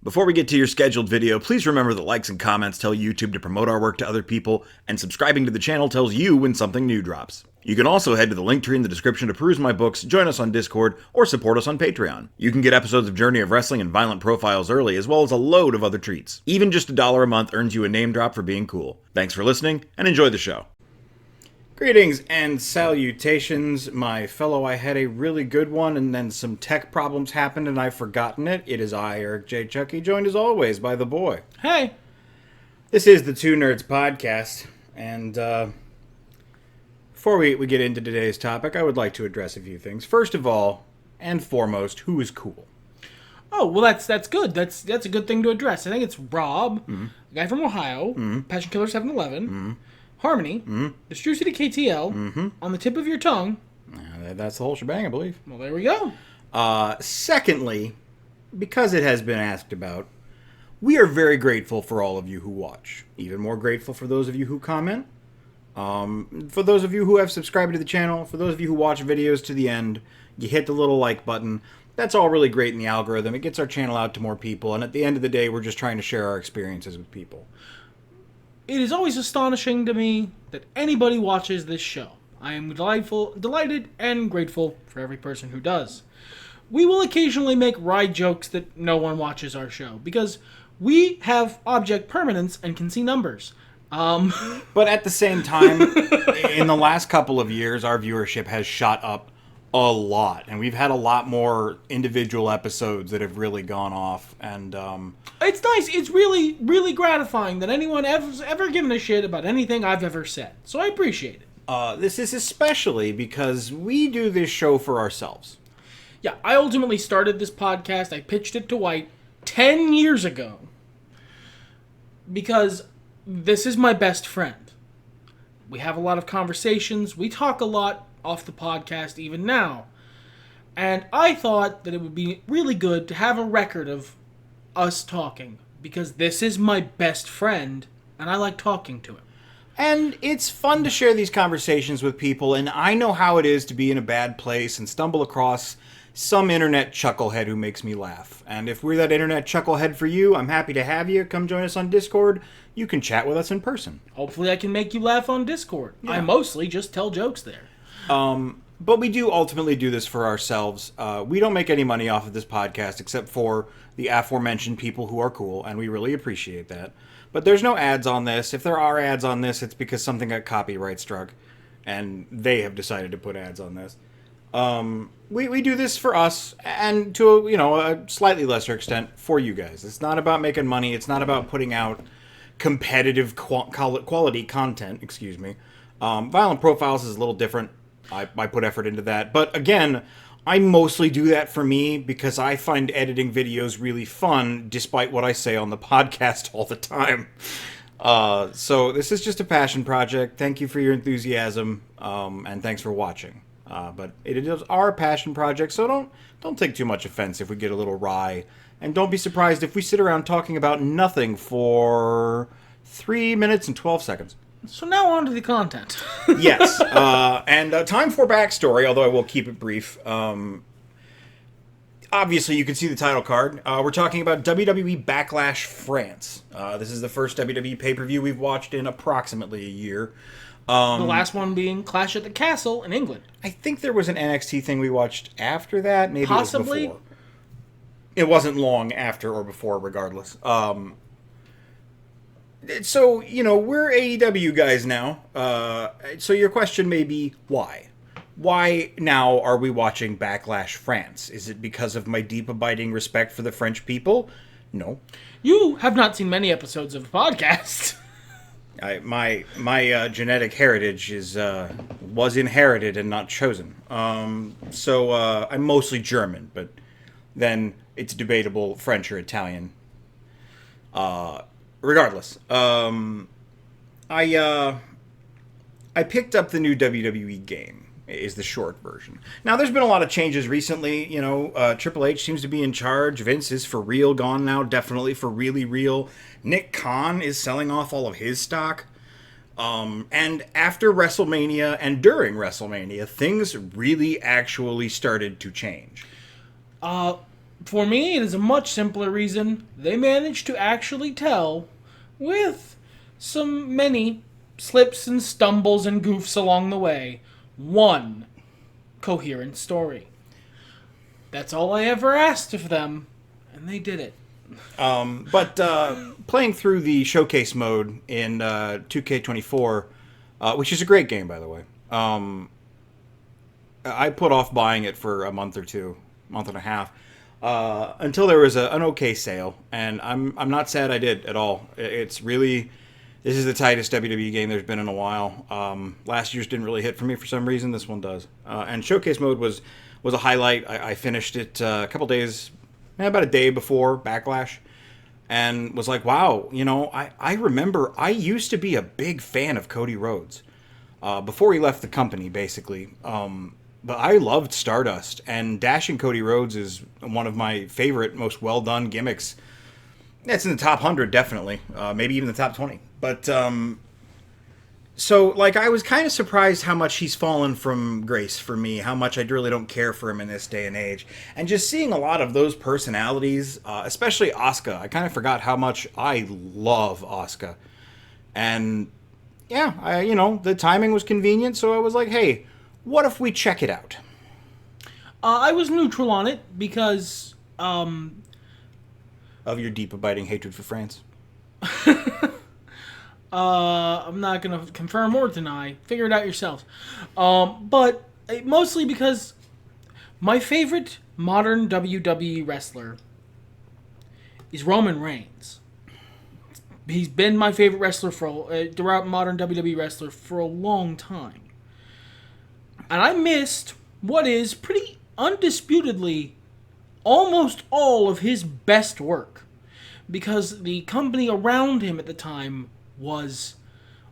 Before we get to your scheduled video, please remember that likes and comments tell YouTube to promote our work to other people, and subscribing to the channel tells you when something new drops. You can also head to the link tree in the description to peruse my books, join us on Discord, or support us on Patreon. You can get episodes of Journey of Wrestling and Violent Profiles early, as well as a load of other treats. Even just $1 a month earns you a name drop for being cool. Thanks for listening, and enjoy the show. Greetings and salutations, my fellow. I had a really good one, and then some tech problems happened, and I've forgotten it. It is I, Eric J. Chucky, joined as always by the boy. Hey! This is the Two Nerds Podcast, and before we get into today's topic, I would like to address a few things. First of all, and foremost, who is cool? Oh, well, that's good. That's a good thing to address. I think it's Rob, a guy from Ohio, Passion Killer 711, Harmony, the True City KTL, on the tip of your tongue. That's the whole shebang, I believe. Well, there we go. Secondly, because it has been asked about, we are very grateful for all of you who watch. Even more grateful for those of you who comment. For those of you who have subscribed to the channel, for those of you who watch videos to the end, you hit the little like button. That's all really great in the algorithm. It gets our channel out to more people, and at the end of the day, we're just trying to share our experiences with people. It is always astonishing to me that anybody watches this show. I am delighted, and grateful for every person who does. We will occasionally make wry jokes that no one watches our show, because we have object permanence and can see numbers. But at the same time, in the last couple of years, our viewership has shot up a lot, and we've had a lot more individual episodes that have really gone off, and it's nice. It's really, really gratifying that anyone ever given a shit about anything I've ever said. So I appreciate it. This is especially because we do this show for ourselves. Yeah, I ultimately started this podcast. I pitched it to White 10 years ago because this is my best friend. We have a lot of conversations. We talk a lot off the podcast even now. And I thought that it would be really good to have a record of us talking, because this is my best friend and I like talking to him. And it's fun to share these conversations with people, and I know how it is to be in a bad place and stumble across some internet chucklehead who makes me laugh. And if we're that internet chucklehead for you, I'm happy to have you. Come join us on Discord. You can chat with us in person. Hopefully I can make you laugh on Discord. Yeah. I mostly just tell jokes there. But we do ultimately do this for ourselves. We don't make any money off of this podcast except for the aforementioned people who are cool, and we really appreciate that. But there's no ads on this. If there are ads on this, it's because something got copyright struck, and they have decided to put ads on this. We do this for us, and to a slightly lesser extent for you guys. It's not about making money. It's not about putting out competitive quality content. Excuse me. Violent Profiles is a little different. I put effort into that. But again, I mostly do that for me because I find editing videos really fun, despite what I say on the podcast all the time. So this is just a passion project. Thank you for your enthusiasm, and thanks for watching. But it is our passion project, so don't take too much offense if we get a little wry. And don't be surprised if we sit around talking about nothing for 3 minutes and 12 seconds. So now on to the content. Yes. And time for backstory, although I will keep it brief. Obviously, you can see the title card. We're talking about WWE Backlash France. This is the first WWE pay-per-view we've watched in approximately a year. The last one being Clash at the Castle in England. I think there was an NXT thing we watched after that. Maybe possibly. It was before. It wasn't long after or before, regardless. So, we're AEW guys now. So your question may be, why? Why now are we watching Backlash France? Is it because of my deep abiding respect for the French people? No. You have not seen many episodes of the podcast. My genetic heritage was inherited and not chosen. So I'm mostly German, but then it's debatable French or Italian. Regardless, I picked up the new WWE game, is the short version. Now, there's been a lot of changes recently. Triple H seems to be in charge. Vince is for real gone now, definitely for really real. Nick Khan is selling off all of his stock. And after WrestleMania and during WrestleMania, things really actually started to change. For me, it is a much simpler reason. They managed to actually tell, with many slips and stumbles and goofs along the way, one coherent story. That's all I ever asked of them, and they did it. But playing through the showcase mode in 2K24, which is a great game, by the way, I put off buying it for a month or two, month and a half, until there was an okay sale, and I'm not sad I did at all. It's really, this is the tightest WWE game there's been in a while. Last year's didn't really hit for me for some reason. This one does. And showcase mode was a highlight. I finished it a couple days, about a day before Backlash, and was like, wow, I remember I used to be a big fan of Cody Rhodes before he left the company, basically. But I loved Stardust, and Dashing Cody Rhodes is one of my favorite, most well-done gimmicks. It's in the top 100, definitely. Maybe even the top 20. But, so, I was kind of surprised how much he's fallen from grace for me, how much I really don't care for him in this day and age. And just seeing a lot of those personalities, especially Asuka, I kind of forgot how much I love Asuka. And, yeah, the timing was convenient, so I was like, hey, what if we check it out? I was neutral on it because... Of your deep abiding hatred for France? I'm not going to confirm or deny. Figure it out yourselves. But mostly because my favorite modern WWE wrestler is Roman Reigns. He's been my favorite wrestler throughout modern WWE wrestler for a long time. And I missed what is pretty undisputedly almost all of his best work. Because the company around him at the time was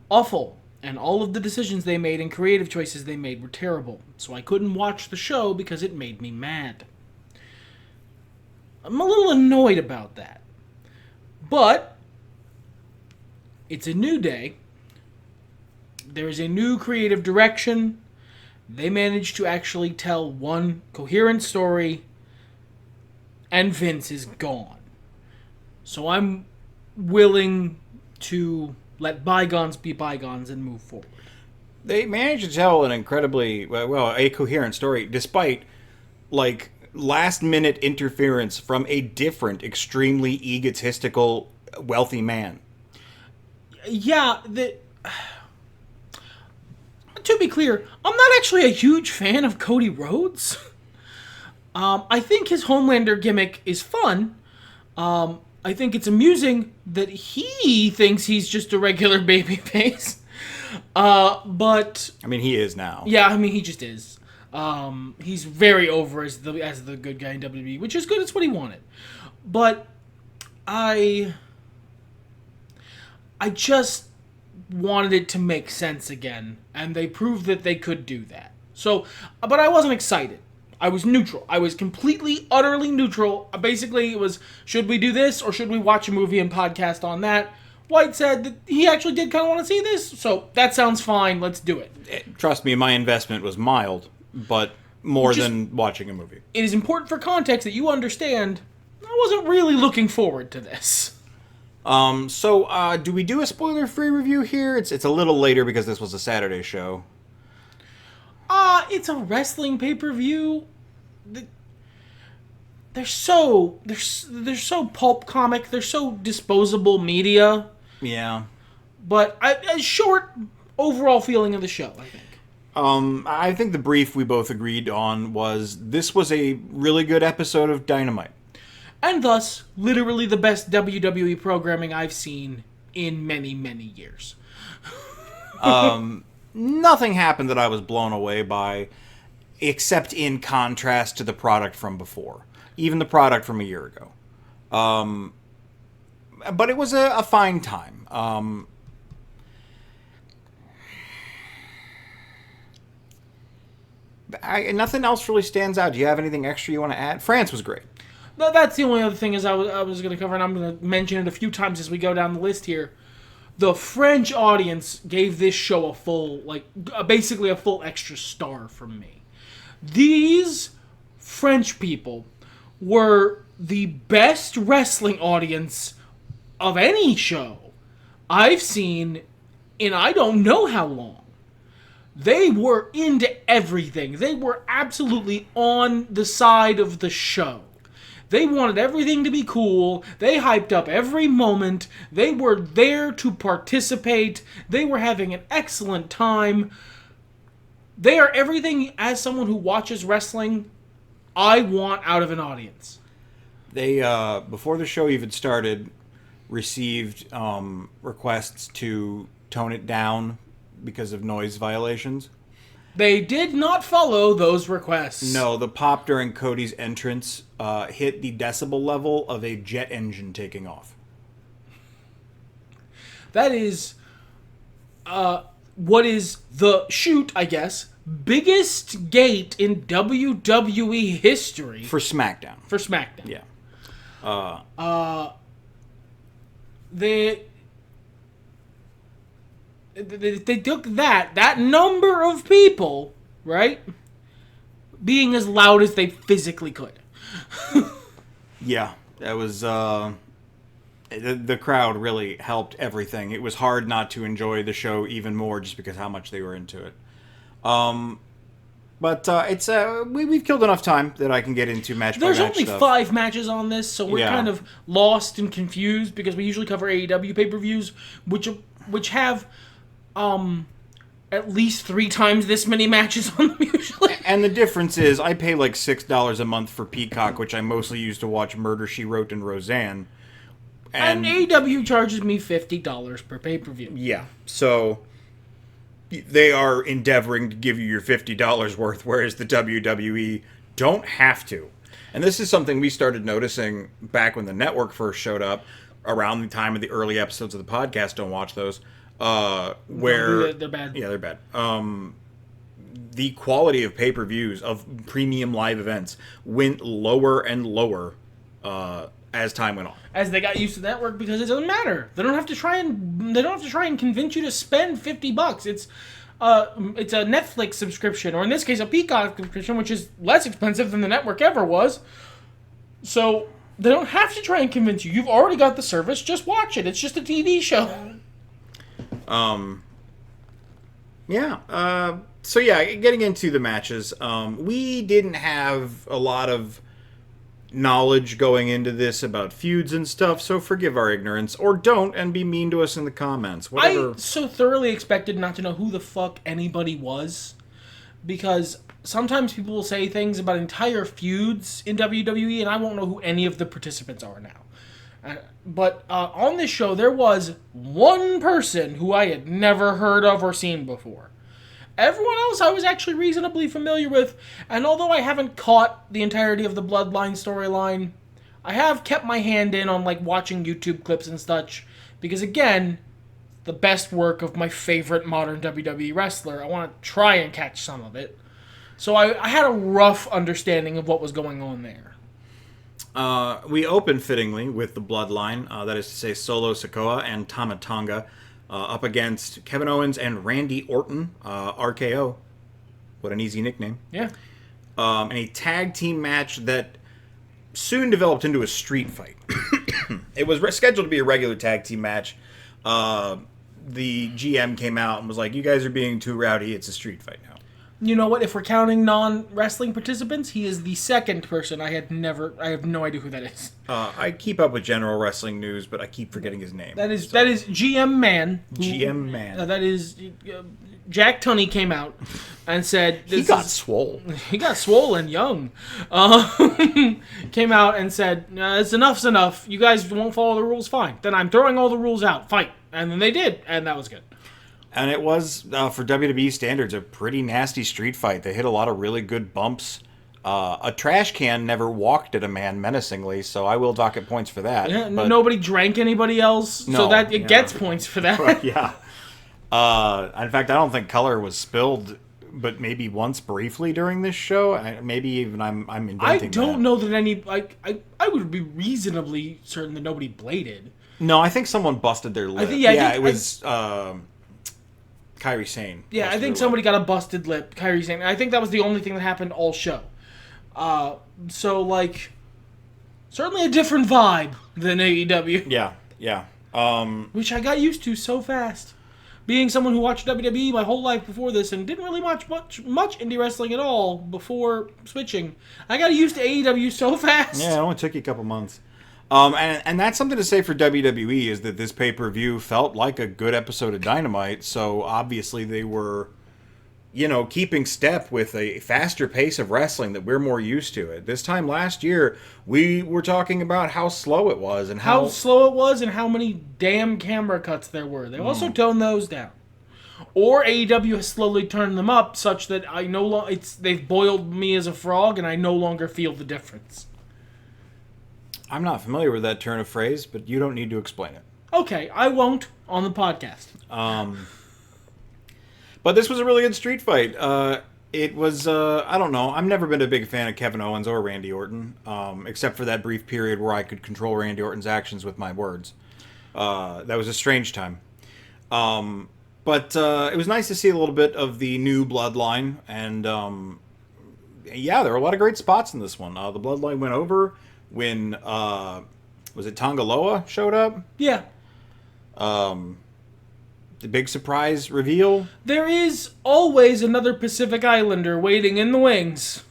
awful. And all of the decisions they made and creative choices they made were terrible. So I couldn't watch the show because it made me mad. I'm a little annoyed about that. But it's a new day. There is a new creative direction. They managed to actually tell one coherent story, and Vince is gone. So I'm willing to let bygones be bygones and move forward. They managed to tell an incredibly, a coherent story, despite, last-minute interference from a different, extremely egotistical, wealthy man. Yeah, to be clear, I'm not actually a huge fan of Cody Rhodes. I think his Homelander gimmick is fun. I think it's amusing that he thinks he's just a regular babyface. But I mean, he is now. Yeah, I mean, he just is. He's very over as the good guy in WWE, which is good. It's what he wanted. But I just wanted it to make sense again, and they proved that they could do that. So, but I wasn't excited. I was neutral. I was completely, utterly neutral. Basically, it was, should we do this, or should we watch a movie and podcast on that? White said that he actually did kind of want to see this, so that sounds fine. Let's do it. Trust me, my investment was mild, but more than watching a movie. It is important for context that you understand I wasn't really looking forward to this. So do we do a spoiler-free review here? It's a little later because this was a Saturday show. It's a wrestling pay-per-view. They're so pulp comic. They're so disposable media. Yeah. But a short overall feeling of the show, I think. I think the brief we both agreed on was this was a really good episode of Dynamite. And thus, literally the best WWE programming I've seen in many, many years. Nothing happened that I was blown away by, except in contrast to the product from before. Even the product from a year ago. But it was a fine time. Nothing else really stands out. Do you have anything extra you want to add? France was great. No, that's the only other thing I was going to cover, and I'm going to mention it a few times as we go down the list here. The French audience gave this show basically a full extra star from me. These French people were the best wrestling audience of any show I've seen in I don't know how long. They were into everything. They were absolutely on the side of the show. They wanted everything to be cool. They hyped up every moment. They were there to participate. They were having an excellent time. They are everything, as someone who watches wrestling, I want out of an audience. They, before the show even started, received requests to tone it down because of noise violations. They did not follow those requests. No, the pop during Cody's entrance hit the decibel level of a jet engine taking off. That is what is the shoot, I guess, biggest gate in WWE history. For SmackDown. Yeah. They took that number of people, right, being as loud as they physically could. Yeah, that was the crowd really helped everything. It was hard not to enjoy the show even more just because how much they were into it. But it's we've killed enough time that I can get into match by match. There's only 5 matches on this, so we're kind of lost and confused because we usually cover AEW pay-per-views, which have at least 3 times this many matches on them usually. And the difference is I pay like $6 a month for Peacock, which I mostly use to watch Murder, She Wrote, and Roseanne. And AEW charges me $50 per pay-per-view. Yeah, so they are endeavoring to give you your $50 worth, whereas the WWE don't have to. And this is something we started noticing back when the network first showed up, around the time of the early episodes of the podcast. Don't watch those. Where they're bad. Yeah, they're bad. The quality of pay-per-views of premium live events went lower and lower as time went on. As they got used to the network, because it doesn't matter. They don't have to try and convince you to spend $50. It's a Netflix subscription, or in this case, a Peacock subscription, which is less expensive than the network ever was. So they don't have to try and convince you. You've already got the service. Just watch it. It's just a TV show. So getting into the matches, we didn't have a lot of knowledge going into this about feuds and stuff, so forgive our ignorance, or don't, and be mean to us in the comments. Whatever. I so thoroughly expected not to know who the fuck anybody was, because sometimes people will say things about entire feuds in WWE, and I won't know who any of the participants are now. But on this show, there was one person who I had never heard of or seen before. Everyone else I was actually reasonably familiar with, and although I haven't caught the entirety of the Bloodline storyline, I have kept my hand in on watching YouTube clips and such, because again, the best work of my favorite modern WWE wrestler. I want to try and catch some of it. So I had a rough understanding of what was going on there. We open fittingly with the Bloodline, that is to say Solo Sikoa and Tama Tonga, up against Kevin Owens and Randy Orton, RKO. What an easy nickname. Yeah. In a tag team match that soon developed into a street fight. It was scheduled to be a regular tag team match. The GM came out and was like, you guys are being too rowdy, it's a street fight now. You know what? If we're counting non-wrestling participants, he is the second person I have no idea who that is. I keep up with general wrestling news, but I keep forgetting his name. That is GM Man. GM Man. That is Jack Tunney came out and said he got swole. He got swole and young. Came out and said, "It's enough's enough. You guys won't follow the rules. Fine. Then I'm throwing all the rules out. Fight." And then they did, and that was good. And it was, for WWE standards, a pretty nasty street fight. They hit a lot of really good bumps. A trash can never walked at a man menacingly, so I will dock it points for that. Yeah, nobody drank anybody else, so that it gets points for that. Yeah. In fact, I don't think color was spilled, but maybe once briefly during this show. Maybe even I'm inventing I don't know that any... I would be reasonably certain that nobody bladed. No, I think someone busted their lip. It was... Kairi Sane. Yeah, I think somebody got a busted lip. Kairi Sane. I think that was the only thing that happened all show. So Certainly a different vibe than AEW. Yeah. Which I got used to so fast. Being someone who watched WWE my whole life before this and didn't really watch much indie wrestling at all before switching, I got used to AEW so fast. Yeah, it only took you a couple months. And that's something to say for WWE, is that this pay-per-view felt like a good episode of Dynamite, so obviously they were, keeping step with a faster pace of wrestling that we're more used to. It. This time last year, we were talking about how slow it was and how slow it was and how many damn camera cuts there were. They also toned those down. Or AEW has slowly turned them up such that I no longer they've boiled me as a frog and I no longer feel the difference. I'm not familiar with that turn of phrase, but you don't need to explain it. Okay, I won't on the podcast. But this was a really good street fight. It was, I don't know. I've never been a big fan of Kevin Owens or Randy Orton, except for that brief period where I could control Randy Orton's actions with my words. That was a strange time. But it was nice to see a little bit of the new Bloodline. And, yeah, there were a lot of great spots in this one. The Bloodline went over when, was it Tongaloa showed up? Yeah. The big surprise reveal. There is always another Pacific Islander waiting in the wings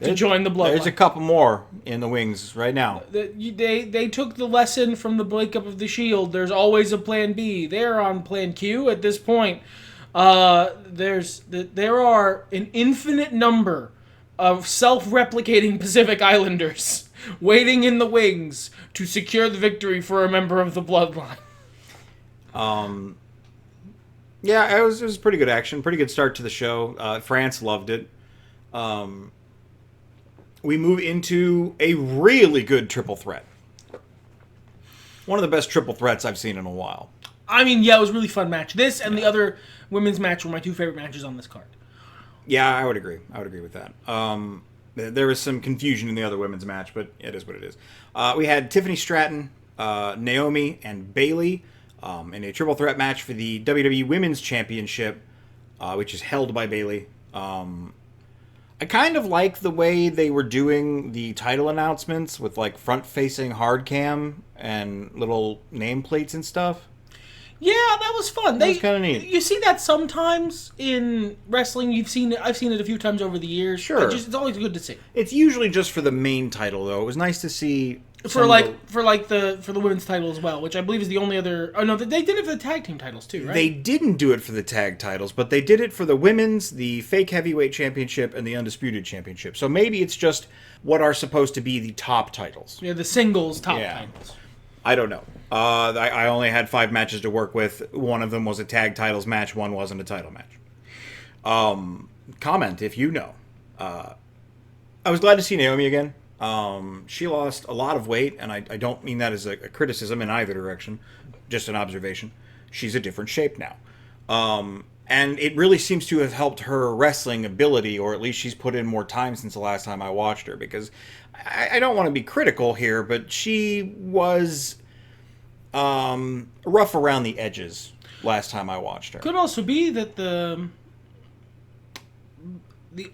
to join the Bloodline. There's a couple more in the wings right now. They took the lesson from the breakup of the Shield. There's always a Plan B. They're on Plan Q at this point. There are an infinite number of self-replicating Pacific Islanders waiting in the wings to secure the victory for a member of the Bloodline. Yeah, it was pretty good action. Pretty good start to the show. France loved it. We move into a really good triple threat. One of the best triple threats I've seen in a while. I mean, yeah, it was a really fun match. This and the other women's match were my two favorite matches on this card. Yeah, I would agree. I would agree with that. There was some confusion in the other women's match, but it is what it is. We had Tiffany Stratton, Naomi, and Bayley in a triple threat match for the WWE Women's Championship, which is held by Bayley. I kind of like the way they were doing the title announcements with like front-facing hard cam and little nameplates and stuff. Yeah, that was fun. That was kind of neat. You see that sometimes in wrestling. I've seen it a few times over the years. Sure, it's always good to see. It's usually just for the main title, though. It was nice to see for the women's title as well, which I believe is the only other. Oh no, they did it for the tag team titles too, right? They didn't do it for the tag titles, but they did it for the women's, the fake heavyweight championship, and the undisputed championship. So maybe it's just what are supposed to be the top titles. Yeah, the singles top titles. I don't know. I only had 5 matches to work with. One of them was a tag titles match. One wasn't a title match. Comment if you know. I was glad to see Naomi again. She lost a lot of weight, and I don't mean that as a criticism in either direction. Just an observation. She's a different shape now. And it really seems to have helped her wrestling ability, or at least she's put in more time since the last time I watched her, because I don't want to be critical here, but she was rough around the edges last time I watched her. Could also be that the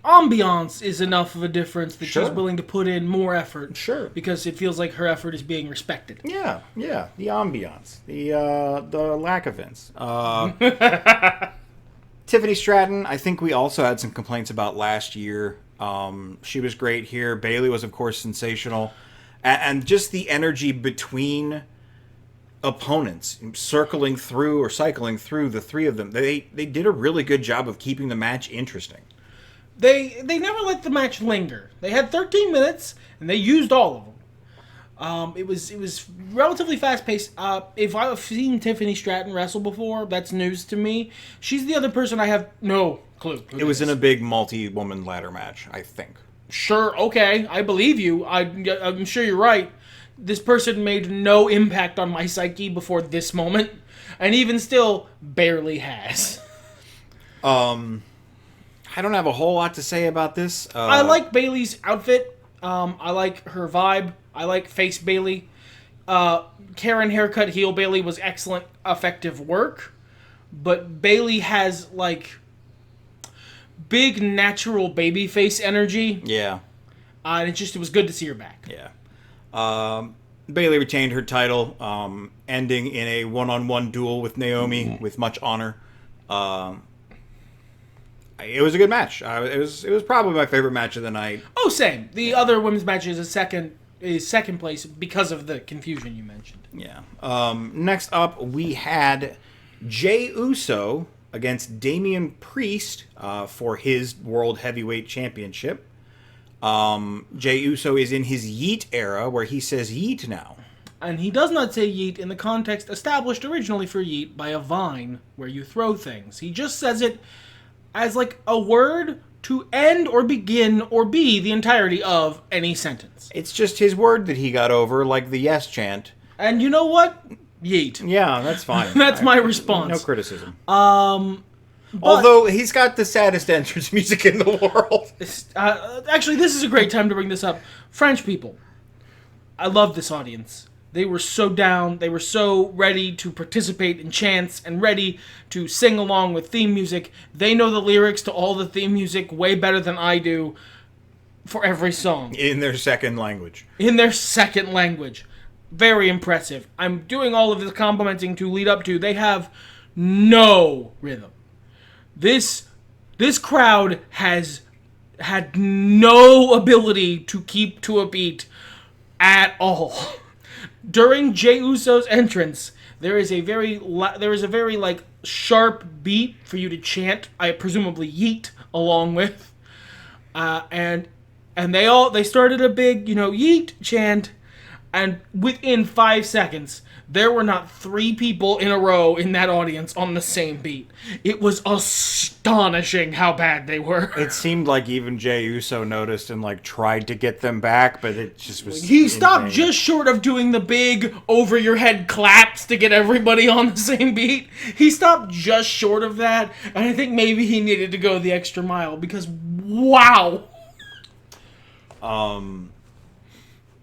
ambiance is enough of a difference that she's willing to put in more effort. Sure. Because it feels like her effort is being respected. Yeah. The ambiance. The lack of Vince. Tiffany Stratton, I think we also had some complaints about last year. She was great here. Bayley was, of course, sensational. And just the energy between opponents, cycling through the three of them. They did a really good job of keeping the match interesting. They never let the match linger. They had 13 minutes, and they used all of them. It was relatively fast-paced. If I've seen Tiffany Stratton wrestle before, that's news to me. She's the other person I have no clue. It was in a big multi-woman ladder match, I think. Sure, okay, I believe you. I'm sure you're right. This person made no impact on my psyche before this moment, and even still, barely has. I don't have a whole lot to say about this. I like Bayley's outfit. I like her vibe. I like face Bayley. Karen haircut heel Bayley was excellent, effective work. But Bayley has, like, big natural baby face energy. Yeah. And it was good to see her back. Yeah. Bayley retained her title, ending in a one-on-one duel with Naomi with much honor. It was a good match. It was probably my favorite match of the night. Oh, same. The other women's match is second place because of the confusion you mentioned. Yeah. Next up, we had Jey Uso against Damien Priest for his World Heavyweight Championship. Jey Uso is in his yeet era, where he says yeet now. And he does not say yeet in the context established originally for yeet by a vine, where you throw things. He just says it as like a word to end or begin or be the entirety of any sentence. It's just his word that he got over, like the yes chant. And you know what? Yeet. Yeah, that's fine. That's my response. No criticism. But, although he's got the saddest entrance music in the world. Actually, this is a great time to bring this up. French people. I love this audience. They were so down. They were so ready to participate in chants and ready to sing along with theme music. They know the lyrics to all the theme music way better than I do for every song. In their second language. In their second language. Very impressive. I'm doing all of this complimenting to lead up to. They have no rhythm. This crowd has had no ability to keep to a beat at all. During Jey Uso's entrance, there is a very like sharp beat for you to chant. I presumably yeet along with, and they started a big yeet chant, and within 5 seconds there were not 3 people in a row in that audience on the same beat. It was astonishing how bad they were. It seemed like even Jey Uso noticed and like tried to get them back, but it just was. He stopped just short of doing the big over your head claps to get everybody on the same beat. He stopped just short of that, and I think maybe he needed to go the extra mile because wow.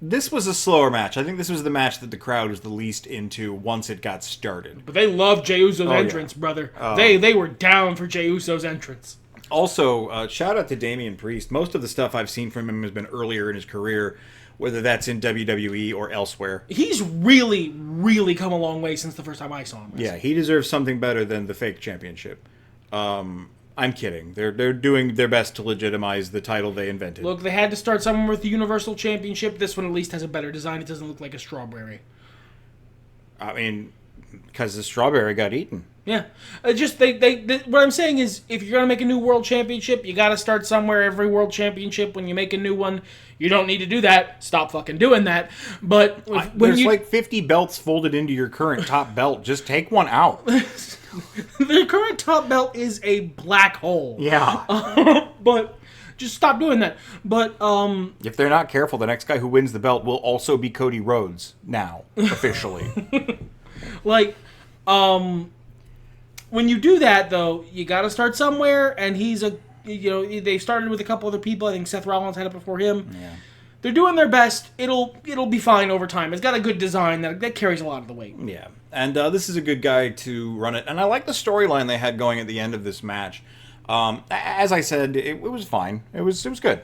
This was a slower match. I think this was the match that the crowd was the least into once it got started. But they loved Jey Uso's entrance, brother. They were down for Jey Uso's entrance. Also, shout out to Damien Priest. Most of the stuff I've seen from him has been earlier in his career, whether that's in WWE or elsewhere. He's really, really come a long way since the first time I saw him. Yeah, he deserves something better than the fake championship. I'm kidding. They're doing their best to legitimize the title they invented. Look, they had to start somewhere with the Universal Championship. This one at least has a better design. It doesn't look like a strawberry. I mean, because the strawberry got eaten. Yeah. What I'm saying is, if you're going to make a new world championship, you got to start somewhere. Every world championship, when you make a new one, you don't need to do that. Stop fucking doing that. But there's like 50 belts folded into your current top belt. Just take one out. The current top belt is a black hole. Yeah. But just stop doing that. But if they're not careful, the next guy who wins the belt will also be Cody Rhodes now, officially. Like, when you do that though, you got to start somewhere, and they started with a couple other people. I think Seth Rollins had it before him. Yeah. They're doing their best. It'll be fine over time. It's got a good design that carries a lot of the weight. Yeah, and this is a good guy to run it. And I like the storyline they had going at the end of this match. As I said, it was fine. It was good.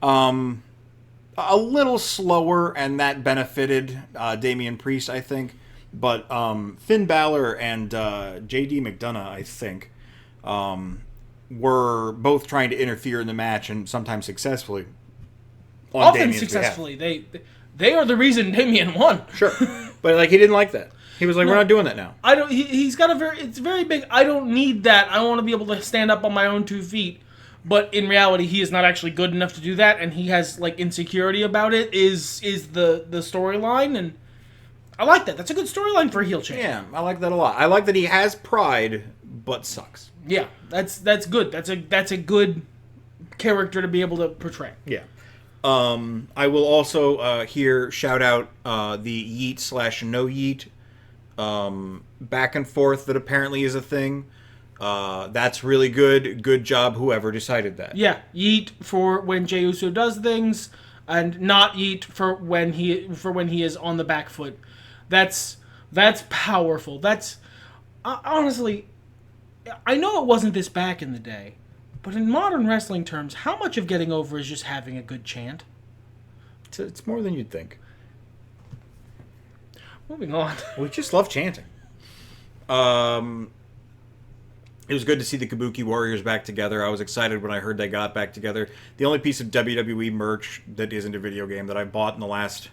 A little slower, and that benefited Damien Priest, I think. But Finn Balor and J.D. McDonough, I think, were both trying to interfere in the match, and sometimes successfly. Often successfully. They are the reason Damien won. Sure. But like he didn't like that. He was like, we're not doing that now. I don't he's got it's very big. I don't need that. I want to be able to stand up on my own 2 feet. But in reality, he is not actually good enough to do that, and he has like insecurity about it is the storyline, and I like that. That's a good storyline for a heel champ. Yeah, I like that a lot. I like that he has pride but sucks. Yeah, that's good. That's a good character to be able to portray. Yeah. I will also here shout out the yeet / no yeet back and forth that apparently is a thing. That's really good. Good job, whoever decided that. Yeah, yeet for when Jey Uso does things, and not yeet for when he is on the back foot. That's powerful. That's honestly, I know it wasn't this back in the day. But in modern wrestling terms, how much of getting over is just having a good chant? It's more than you'd think. Moving on. We just love chanting. It was good to see the Kabuki Warriors back together. I was excited when I heard they got back together. The only piece of WWE merch that isn't a video game that I bought in the last,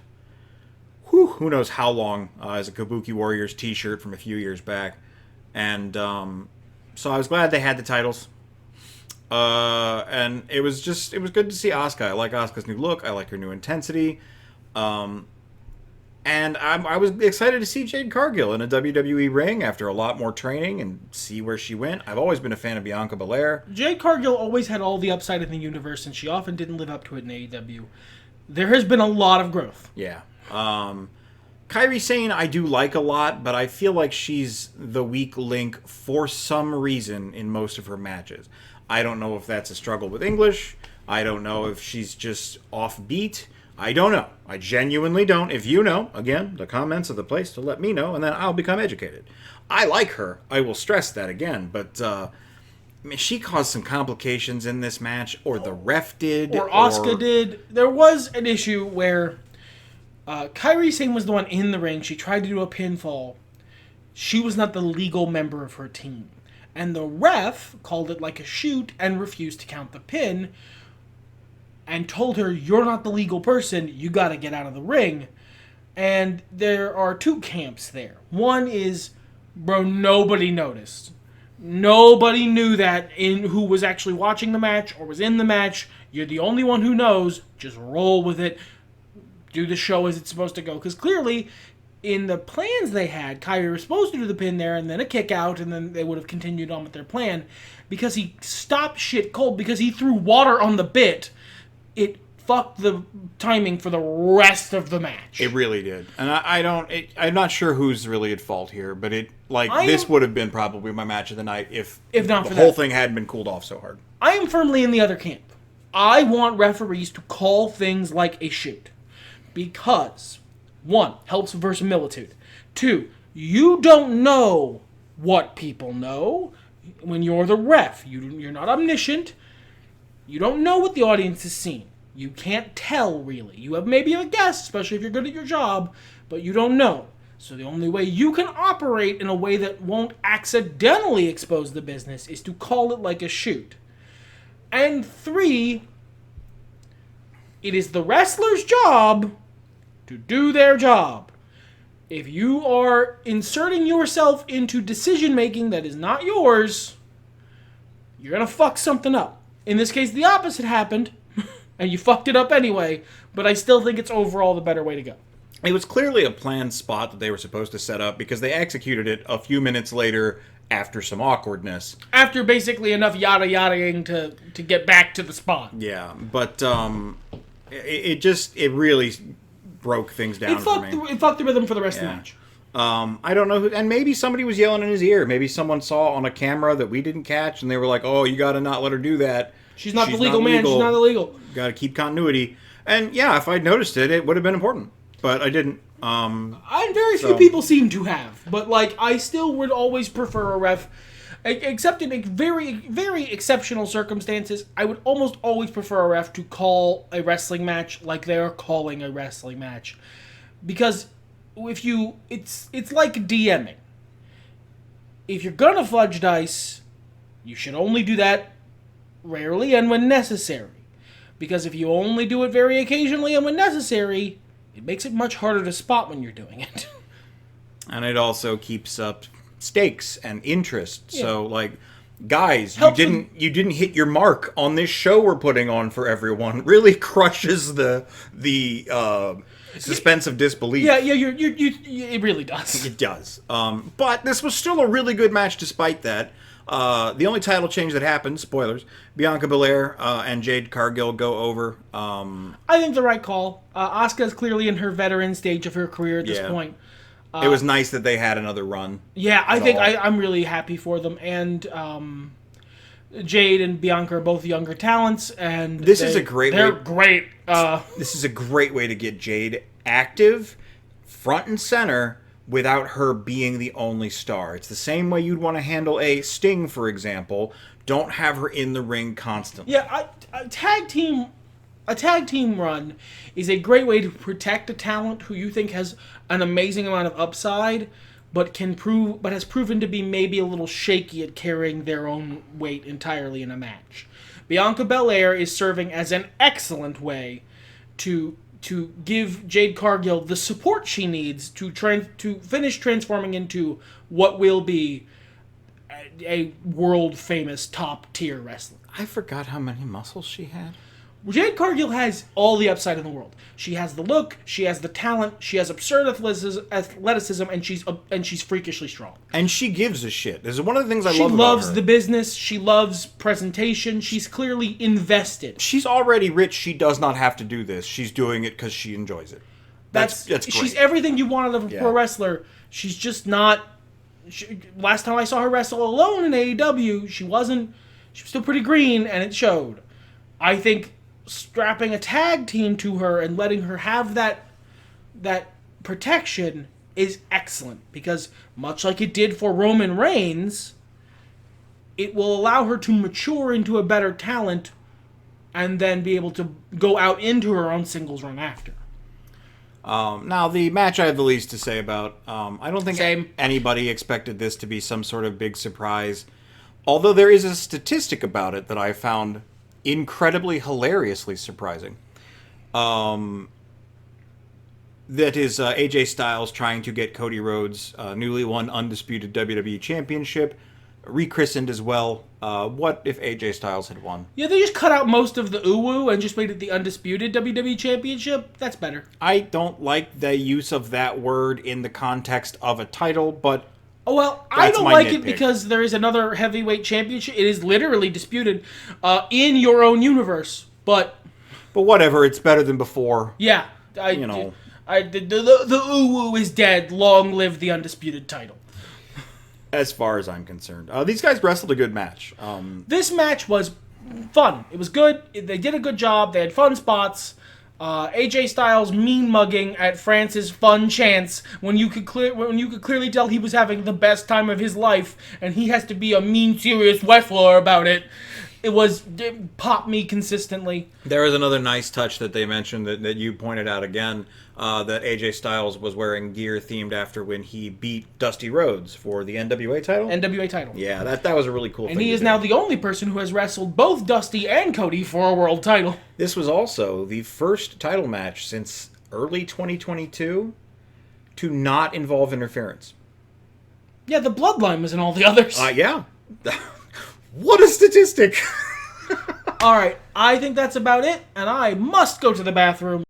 who knows how long, is a Kabuki Warriors t-shirt from a few years back. And so I was glad they had the titles. And it was good to see Asuka. I like Asuka's new look. I like her new intensity. And I was excited to see Jade Cargill in a WWE ring after a lot more training and see where she went. I've always been a fan of Bianca Belair. Jade Cargill always had all the upside in the universe, and she often didn't live up to it in AEW. There has been a lot of growth. Yeah. Kairi Sane I do like a lot, but I feel like she's the weak link for some reason in most of her matches. I don't know if that's a struggle with English. I don't know if she's just offbeat. I don't know. I genuinely don't. If you know, again, the comments are the place to let me know, and then I'll become educated. I like her. I will stress that again, but she caused some complications in this match, or the ref did. Or Asuka did. There was an issue where Kairi Sane was the one in the ring. She tried to do a pinfall. She was not the legal member of her team. And the ref called it like a shoot and refused to count the pin, and told her, you're not the legal person, you gotta get out of the ring. And there are two camps there. One is, bro, nobody noticed. Nobody knew that who was actually watching the match or was in the match. You're the only one who knows. Just roll with it. Do the show as it's supposed to go. Because clearly, in the plans they had, Kairi was supposed to do the pin there and then a kick out, and then they would have continued on with their plan. Because he stopped shit cold, because he threw water on the bit, it fucked the timing for the rest of the match. It really did. And I'm not sure who's really at fault here, but this would have been probably my match of the night if not the whole thing hadn't been cooled off so hard. I am firmly in the other camp. I want referees to call things like a shoot. Because, 1, helps with verisimilitude. 2, you don't know what people know when you're the ref. You're not omniscient. You don't know what the audience has seen. You can't tell, really. You have maybe a guess, especially if you're good at your job, but you don't know. So the only way you can operate in a way that won't accidentally expose the business is to call it like a shoot. And 3, it is the wrestler's job to do their job. If you are inserting yourself into decision-making that is not yours, you're going to fuck something up. In this case, the opposite happened, and you fucked it up anyway, but I still think it's overall the better way to go. It was clearly a planned spot that they were supposed to set up, because they executed it a few minutes later after some awkwardness. After basically enough yada-yadaing to get back to the spot. Yeah, but it really broke things down for me. It fucked the rhythm for the rest of the match. I don't know who, and maybe somebody was yelling in his ear. Maybe someone saw on a camera that we didn't catch, and they were like, "Oh, you got to not let her do that. She's not the legal man. She's not illegal. Got to keep continuity." And yeah, if I'd noticed it, it would have been important, but I didn't. Very few people seem to have, but I still would always prefer a ref, except in very, very exceptional circumstances. I would almost always prefer a ref to call a wrestling match like they are calling a wrestling match, because it's like DMing. If you're gonna fudge dice, you should only do that rarely and when necessary. Because if you only do it very occasionally and when necessary, it makes it much harder to spot when you're doing it. And it also keeps up stakes and interest. Yeah. So, guys, you didn't hit your mark on this show we're putting on for everyone. It really crushes the suspense of disbelief. Yeah, it really does. It does. But this was still a really good match despite that. The only title change that happened, spoilers, Bianca Belair and Jade Cargill go over. I think the right call. Asuka is clearly in her veteran stage of her career at this point. It was nice that they had another run. Yeah, I'm really happy for them. And Jade and Bianca are both younger talents, and they're great. This is a great way to get Jade active, front and center, without her being the only star. It's the same way you'd want to handle a Sting, for example. Don't have her in the ring constantly. Yeah, a tag team a tag team run is a great way to protect a talent who you think has an amazing amount of upside, but has proven to be maybe a little shaky at carrying their own weight entirely in a match. Bianca Belair is serving as an excellent way to give Jade Cargill the support she needs to finish transforming into what will be a world-famous top-tier wrestler. I forgot how many muscles she had. Jade Cargill has all the upside in the world. She has the look, she has the talent, she has absurd athleticism, and she's freakishly strong. And she gives a shit. This is one of the things I love about her. She loves the business. She loves presentation. She's clearly invested. She's already rich. She does not have to do this. She's doing it because she enjoys it. That's great. She's everything you want out of a pro wrestler. She's just not... last time I saw her wrestle alone in AEW, she was still pretty green, and it showed. I think strapping a tag team to her and letting her have that protection is excellent, because much like it did for Roman Reigns, it will allow her to mature into a better talent and then be able to go out into her own singles run after. Now, the match I have the least to say about, I don't think anybody expected this to be some sort of big surprise, although there is a statistic about it that I found incredibly hilariously surprising. That is AJ Styles trying to get Cody Rhodes' newly won undisputed WWE Championship rechristened as well. What if AJ Styles had won? Yeah, they just cut out most of the uwu and just made it the undisputed WWE Championship. That's better. I don't like the use of that word in the context of a title, but... Oh, well, I don't like it because there is another heavyweight championship. It is literally disputed in your own universe, but... But whatever, it's better than before. Yeah. The uwu is dead. Long live the undisputed title. As far as I'm concerned. These guys wrestled a good match. This match was fun. It was good. They did a good job. They had fun spots. AJ Styles mean mugging at France's fun chance when you could clearly tell he was having the best time of his life, and he has to be a mean, serious wrestler about it. It popped me consistently. There was another nice touch that they mentioned that you pointed out again, that AJ Styles was wearing gear themed after when he beat Dusty Rhodes for the NWA title? NWA title. Yeah, that was a really cool thing. And he is now the only person who has wrestled both Dusty and Cody for a world title. This was also the first title match since early 2022 to not involve interference. Yeah, the Bloodline was in all the others. Yeah. What a statistic! All right, I think that's about it, and I must go to the bathroom.